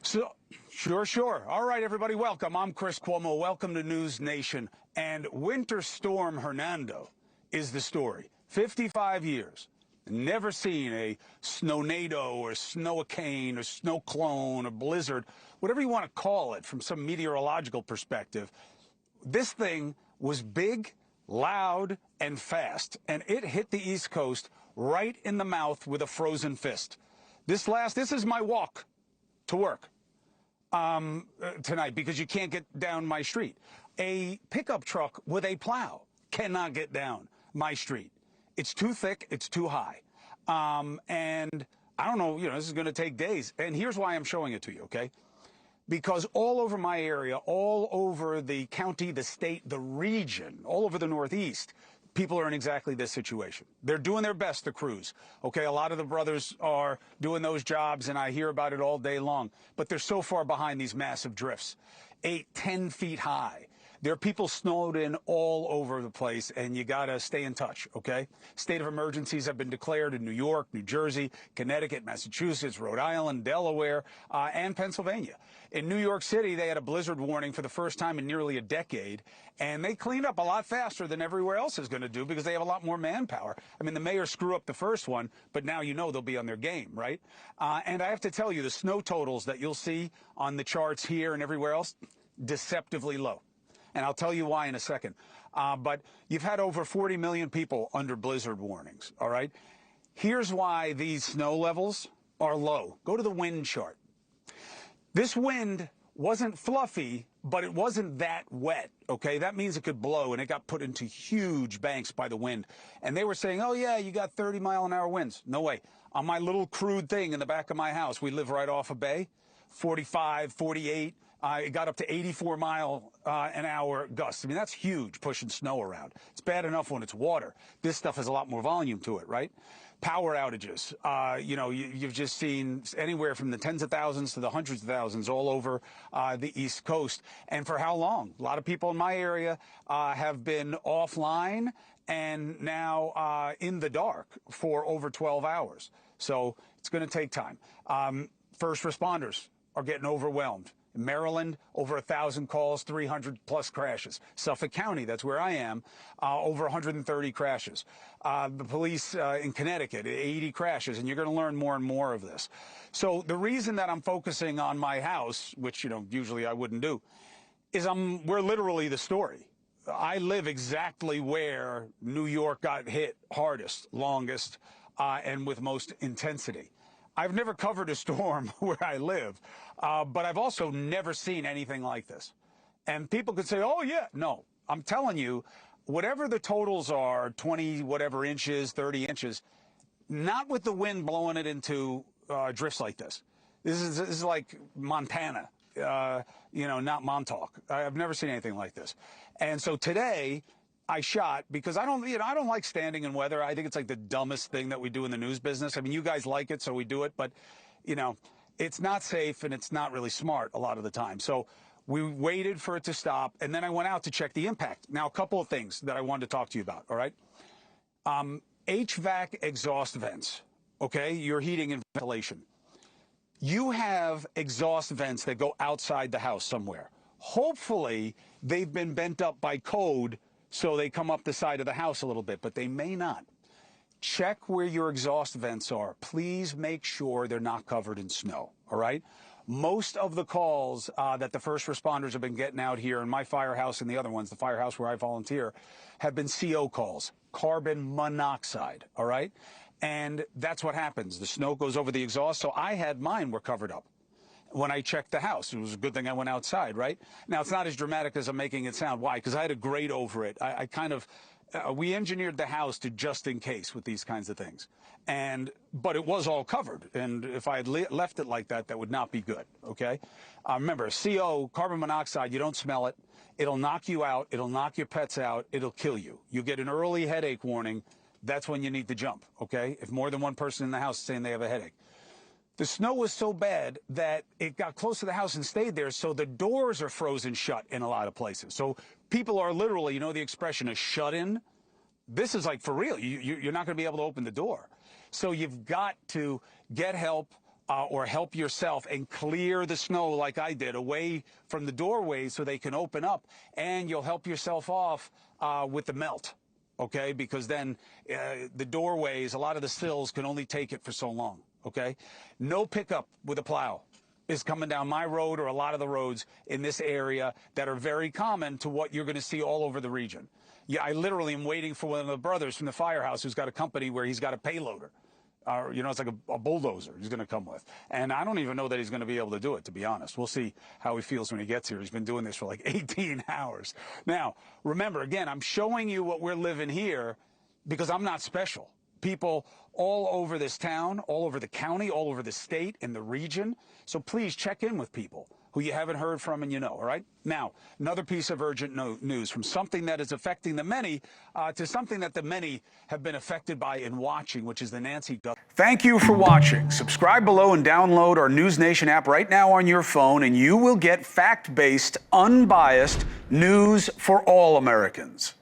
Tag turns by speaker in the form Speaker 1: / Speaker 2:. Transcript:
Speaker 1: So, sure. All right, everybody, welcome. I'm Chris Cuomo. Welcome to NewsNation. And Winter Storm Hernando is the story. 55 years. Never seen a snownado or snowcane or snowclone or blizzard, whatever you want to call it from some meteorological perspective. This thing was big, loud, and fast, and it hit the East Coast right in the mouth with a frozen fist. This is my walk to work tonight because you can't get down my street. A pickup truck with a plow cannot get down my street. It's too thick. It's too high. And I don't know, this is going to take days. And here's why I'm showing it to you, okay? Because all over my area, all over the county, the state, the region, all over the Northeast, people are in exactly this situation. They're doing their best, the crews. Okay, a lot of the brothers are doing those jobs, and I hear about it all day long. But they're so far behind these massive drifts, 8, 10 feet high. There are people snowed in all over the place, and you got to stay in touch, okay? State of emergencies have been declared in New York, New Jersey, Connecticut, Massachusetts, Rhode Island, Delaware, and Pennsylvania. In New York City, they had a blizzard warning for the first time in nearly a decade, and they cleaned up a lot faster than everywhere else is going to do because they have a lot more manpower. I mean, the mayor screwed up the first one, but now they'll be on their game, right? And I have to tell you, the snow totals that you'll see on the charts here and everywhere else, deceptively low. And I'll tell you why in a second. But you've had over 40 million people under blizzard warnings, all right? Here's why these snow levels are low. Go to the wind chart. This wind wasn't fluffy, but it wasn't that wet, okay? That means it could blow, and it got put into huge banks by the wind. And they were saying, oh, yeah, you got 30-mile-an-hour winds. No way. On my little crude thing in the back of my house, we live right off a bay, 45, 48. It got up to 84-mile-an-hour gusts. I mean, that's huge, pushing snow around. It's bad enough when it's water. This stuff has a lot more volume to it, right? Power outages. You've just seen anywhere from the tens of thousands to the hundreds of thousands all over the East Coast. And for how long? A lot of people in my area have been offline and now in the dark for over 12 hours. So it's going to take time. First responders are getting overwhelmed. In Maryland, over 1,000 calls, 300-plus crashes. Suffolk County, that's where I am, over 130 crashes. The police in Connecticut, 80 crashes, and you're going to learn more and more of this. So the reason that I'm focusing on my house, which, usually I wouldn't do, is we're literally the story. I live exactly where New York got hit hardest, longest, and with most intensity. I've never covered a storm where I live, but I've also never seen anything like this. And people could say, oh, yeah. No, I'm telling you, whatever the totals are, 20 whatever inches, 30 inches, not with the wind blowing it into drifts like this. This is like Montana, not Montauk. I've never seen anything like this. And so today I shot because I don't like standing in weather. I think it's like the dumbest thing that we do in the news business. I mean, you guys like it, so we do it, but it's not safe and it's not really smart a lot of the time. So we waited for it to stop, and then I went out to check the impact. Now, a couple of things that I wanted to talk to you about, all right? HVAC exhaust vents, okay? Your heating and ventilation. You have exhaust vents that go outside the house somewhere. Hopefully, they've been bent up by code so they come up the side of the house a little bit, but they may not. Check where your exhaust vents are. Please make sure they're not covered in snow, all right? Most of the calls that the first responders have been getting out here in my firehouse and the other ones, the firehouse where I volunteer, have been CO calls, carbon monoxide, all right? And that's what happens. The snow goes over the exhaust, so I had mine were covered up when I checked the house. It was a good thing I went outside, right? Now, it's not as dramatic as I'm making it sound. Why? Because I had a grate over it. We engineered the house to just in case with these kinds of things. But it was all covered. And if I had left it like that, that would not be good, okay? Remember, CO, carbon monoxide, you don't smell it. It'll knock you out. It'll knock your pets out. It'll kill you. You get an early headache warning. That's when you need to jump, okay? If more than one person in the house is saying they have a headache. The snow was so bad that it got close to the house and stayed there, so the doors are frozen shut in a lot of places. So people are literally, the expression is shut in? This is like for real. You're not going to be able to open the door. So you've got to get help, or help yourself and clear the snow like I did away from the doorways so they can open up, and you'll help yourself off with the melt, okay? Because then the doorways, a lot of the sills can only take it for so long, okay? No pickup with a plow is coming down my road or a lot of the roads in this area that are very common to what you're going to see all over the region. Yeah, I literally am waiting for one of the brothers from the firehouse who's got a company where he's got a payloader. You know, it's like a bulldozer he's going to come with. And I don't even know that he's going to be able to do it, to be honest. We'll see how he feels when he gets here. He's been doing this for like 18 hours. Now, remember, again, I'm showing you what we're living here because I'm not special. People all over this town, all over the county, all over the state and the region. So please check in with people who you haven't heard from and you know, all right? Now, another piece of urgent news, from something that is affecting the many to something that the many have been affected by in watching, which is the Nancy Guth. Thank you for watching. Subscribe below and download our NewsNation app right now on your phone, and you will get fact-based, unbiased news for all Americans.